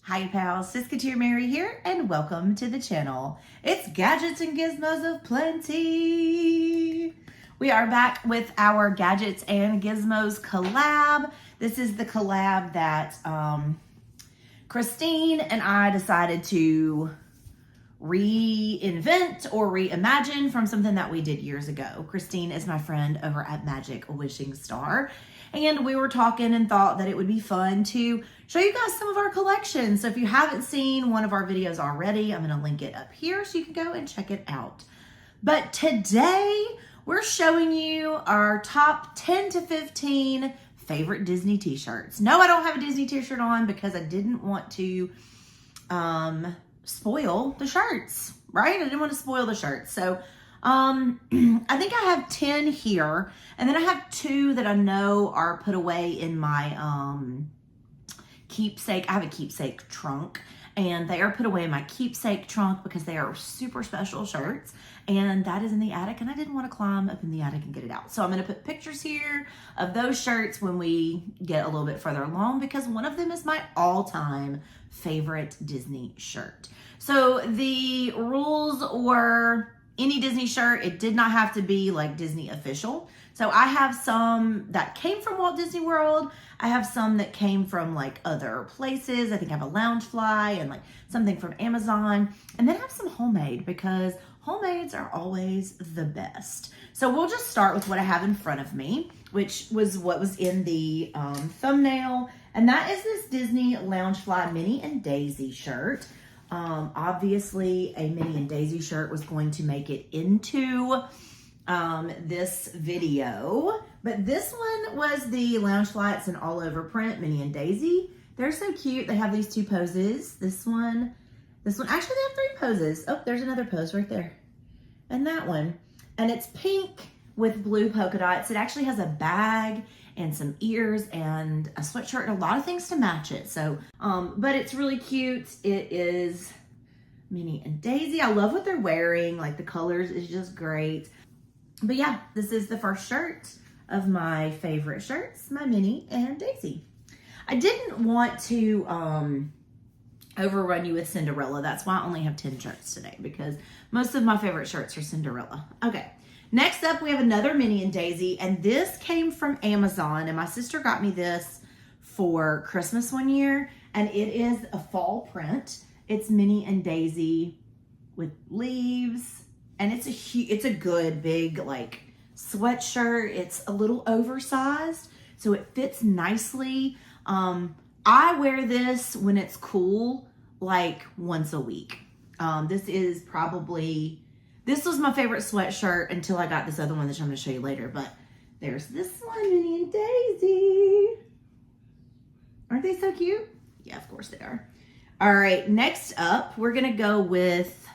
Hi pals, Siskateer Mary here, and welcome to the channel. It's Gadgets and Gizmos of Plenty. We are back with our Gadgets and Gizmos collab. This is the collab that Christine and I decided to reinvent or reimagine from something that we did years ago. Christine is my friend over at Magic Wishing Starr, and we were talking and thought that it would be fun to show you guys some of our collections. So if you haven't seen one of our videos already, I'm going to link it up here so you can go and check it out. But today we're showing you our top 10 to 15 favorite Disney t-shirts. No, I don't have a Disney t-shirt on because I didn't want to spoil the shirts, right? I didn't want to spoil the shirts. So I think I have 10 here, and then I have 2 that I know are put away in my keepsake. I have a keepsake trunk, and they are put away in my keepsake trunk because they are super special shirts, and that is in the attic, and I didn't want to climb up in the attic and get it out. So I'm going to put pictures here of those shirts when we get a little bit further along, because one of them is my all-time favorite Disney shirt. So the rules were any Disney shirt. It did not have to be like Disney official. So I have some that came from Walt Disney World. I have some that came from like other places. I think I have a Loungefly and like something from Amazon. And then I have some homemade because homemades are always the best. So we'll just start with what I have in front of me, which was what was in the thumbnail. And that is this Disney Loungefly Minnie and Daisy shirt. Obviously a Minnie and Daisy shirt was going to make it into this video, but this one was the Loungefly. It's an all over print, Minnie and Daisy. They're so cute. They have these 2 poses. This one, actually they have 3 poses. Oh, there's another pose right there. And that one. And it's pink with blue polka dots. It actually has a bag and some ears and a sweatshirt and a lot of things to match it. So, but it's really cute. It is Minnie and Daisy. I love what they're wearing. Like the colors is just great. But yeah, this is the first shirt of my favorite shirts, my Minnie and Daisy. I didn't want to overrun you with Cinderella. That's why I only have 10 shirts today, because most of my favorite shirts are Cinderella. Okay. Next up, we have another Minnie and Daisy, and this came from Amazon, and my sister got me this for Christmas one year, and it is a fall print. It's Minnie and Daisy with leaves, and it's a good big like sweatshirt. It's a little oversized, so it fits nicely. I wear this when it's cool, like once a week. This was my favorite sweatshirt until I got this other one that I'm going to show you later. But there's this one, Minnie and Daisy. Aren't they so cute? Yeah, of course they are. All right, next up, we're going to go with,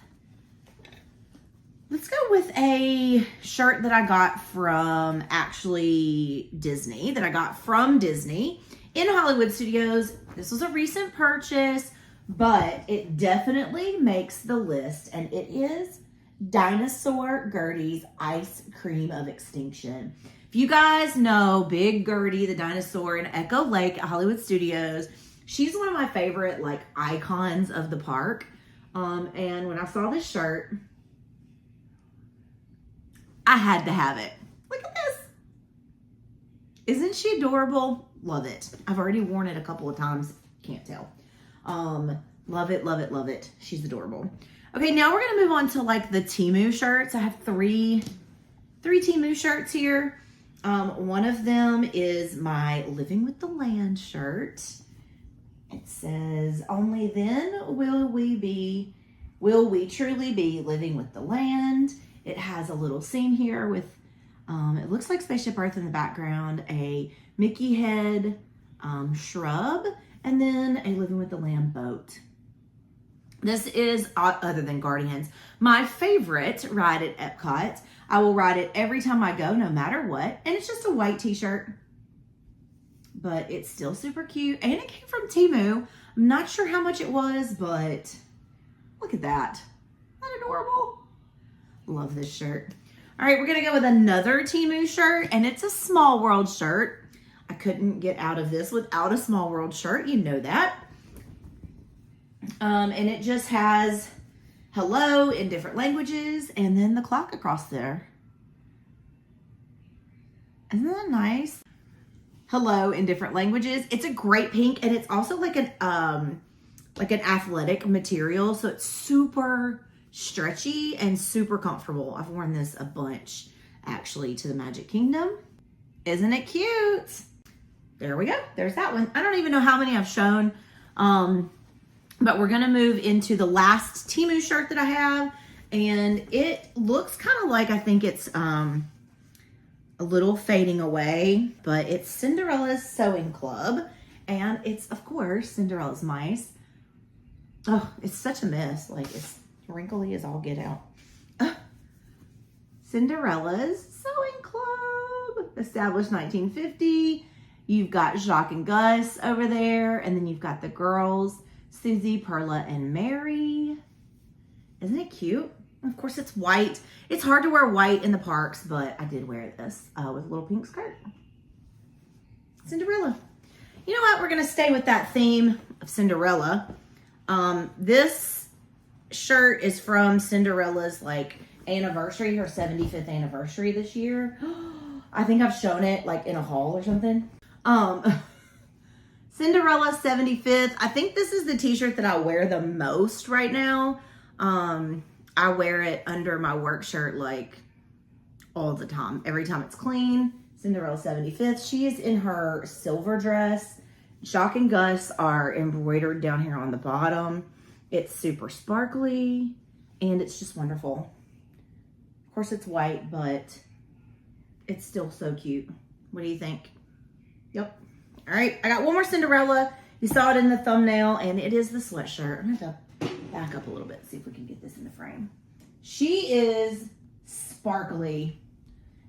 let's go with a shirt that I got from actually Disney, that I got from Disney in Hollywood Studios. This was a recent purchase, but it definitely makes the list, and it is Dinosaur Gertie's Ice Cream of Extinction. If you guys know Big Gertie, the dinosaur in Echo Lake at Hollywood Studios, she's one of my favorite like icons of the park. And when I saw this shirt, I had to have it. Look at this. Isn't she adorable? Love it. I've already worn it a couple of times. Can't tell. Love it, love it, love it. She's adorable. Okay, now we're gonna move on to like the Temu shirts. I have three Temu shirts here. One of them is my Living with the Land shirt. It says, "Only then will we truly be living with the land." It has a little scene here with, it looks like Spaceship Earth in the background, a Mickey head shrub, and then a Living with the Land boat. This is, other than Guardians, my favorite ride at Epcot. I will ride it every time I go, no matter what. And it's just a white t-shirt, but it's still super cute. And it came from Temu. I'm not sure how much it was, but look at that. Isn't that adorable? Love this shirt. All right, we're gonna go with another Temu shirt, and it's a Small World shirt. I couldn't get out of this without a Small World shirt, you know that. And it just has hello in different languages and then the clock across there. Isn't that nice? Hello in different languages. It's a great pink, and it's also like an athletic material, so it's super stretchy and super comfortable. I've worn this a bunch actually to the Magic Kingdom. Isn't it cute? There we go. There's that one. I don't even know how many I've shown, but we're gonna move into the last Temu shirt that I have, and it looks kind of like, I think it's a little fading away, but it's Cinderella's Sewing Club, and it's, of course, Cinderella's mice. Oh, it's such a mess. Like, it's wrinkly as all get out. Cinderella's Sewing Club, established 1950. You've got Jacques and Gus over there, and then you've got the girls, Susie, Perla, and Mary. Isn't it cute? Of course, it's white. It's hard to wear white in the parks, but I did wear this with a little pink skirt. Cinderella. You know what? We're going to stay with that theme of Cinderella. This shirt is from Cinderella's like anniversary, her 75th anniversary this year. I think I've shown it like in a haul or something. Cinderella 75th. I think this is the t-shirt that I wear the most right now. I wear it under my work shirt like all the time. Every time it's clean. Cinderella 75th. She is in her silver dress. Jacques and Gus are embroidered down here on the bottom. It's super sparkly and it's just wonderful. Of course it's white, but it's still so cute. What do you think? Yep. All right, I got one more Cinderella. You saw it in the thumbnail, and it is the sweatshirt. I'm gonna have to back up a little bit, see if we can get this in the frame. She is sparkly,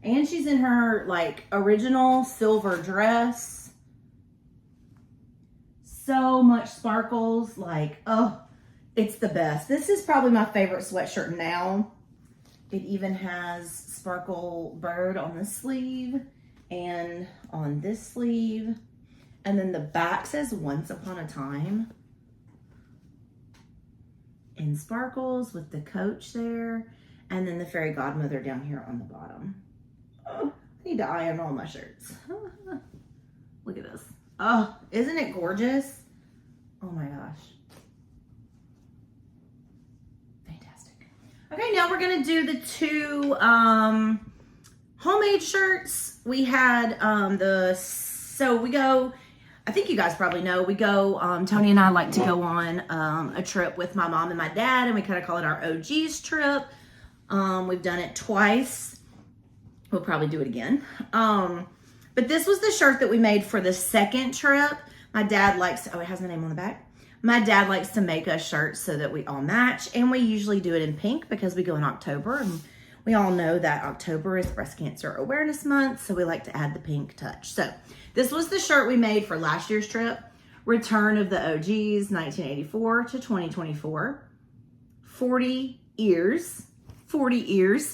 and she's in her like original silver dress. So much sparkles, like, oh, it's the best. This is probably my favorite sweatshirt now. It even has sparkle bird on the sleeve and on this sleeve. And then the back says Once Upon a Time. In sparkles with the coach there. And then the fairy godmother down here on the bottom. Oh, I need to iron all my shirts. Look at this. Oh, isn't it gorgeous? Oh my gosh. Fantastic. Okay, now we're gonna do the two homemade shirts. We had I think you guys probably know, we go, Tony and I like to go on a trip with my mom and my dad, and we kind of call it our OGs trip. We've done it twice. We'll probably do it again. But this was the shirt that we made for the second trip. My dad likes, oh, it has my name on the back. My dad likes to make us shirts so that we all match, and we usually do it in pink because we go in October, and we all know that October is Breast Cancer Awareness Month, so we like to add the pink touch. So this was the shirt we made for last year's trip. Return of the OGs, 1984 to 2024. 40 years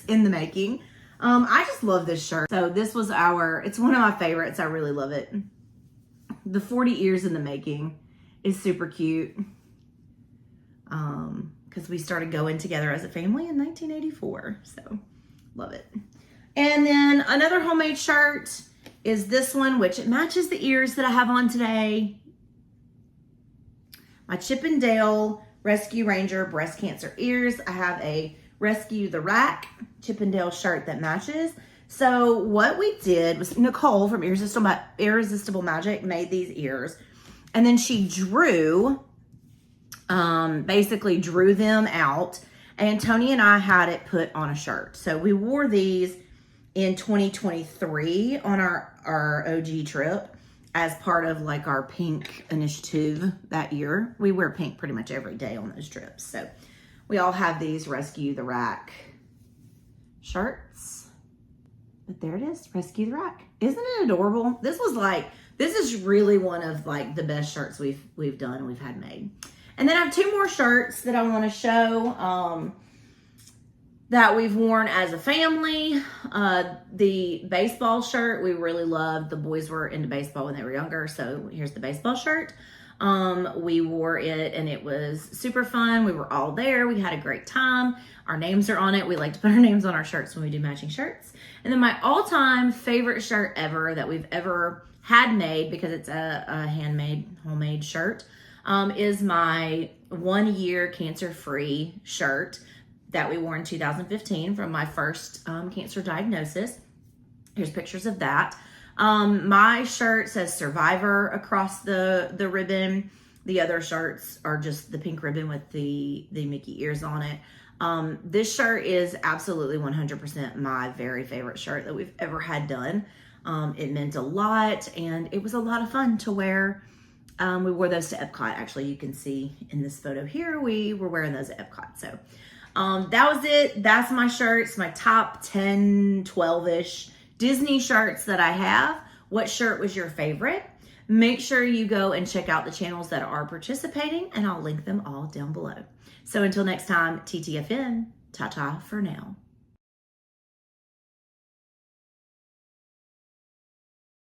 in the making. I just love this shirt. So this was it's one of my favorites. I really love it. The 40 years in the making is super cute. Because we started going together as a family in 1984. So love it. And then another homemade shirt is this one, which it matches the ears that I have on today. My Chip and Dale Rescue Ranger breast cancer ears. I have a Rescue the Rack Chip and Dale shirt that matches. So what we did was Nicole from Irresistible Magic made these ears. And then she basically drew them out, and Tony and I had it put on a shirt. So we wore these in 2023 on our OG trip as part of like our pink initiative that year. We wear pink pretty much every day on those trips. So we all have these Rescue the Rack shirts. But there it is, Rescue the Rack. Isn't it adorable? This is really one of like the best shirts we've done and we've had made. And then I have two more shirts that I want to show that we've worn as a family. The baseball shirt we really loved. The boys were into baseball when they were younger, so here's the baseball shirt. We wore it and it was super fun. We were all there. We had a great time. Our names are on it. We like to put our names on our shirts when we do matching shirts. And then my all-time favorite shirt ever that we've ever had made, because it's a handmade, homemade shirt, is my 1 year cancer-free shirt that we wore in 2015 from my first cancer diagnosis. Here's pictures of that. My shirt says Survivor across the ribbon. The other shirts are just the pink ribbon with the Mickey ears on it. This shirt is absolutely 100% my very favorite shirt that we've ever had done. It meant a lot, and it was a lot of fun to wear. We wore those to Epcot. Actually, you can see in this photo here, we were wearing those at Epcot. So that was it. That's my shirts, my top 10, 12-ish Disney shirts that I have. What shirt was your favorite? Make sure you go and check out the channels that are participating, and I'll link them all down below. So until next time, TTFN, ta-ta for now.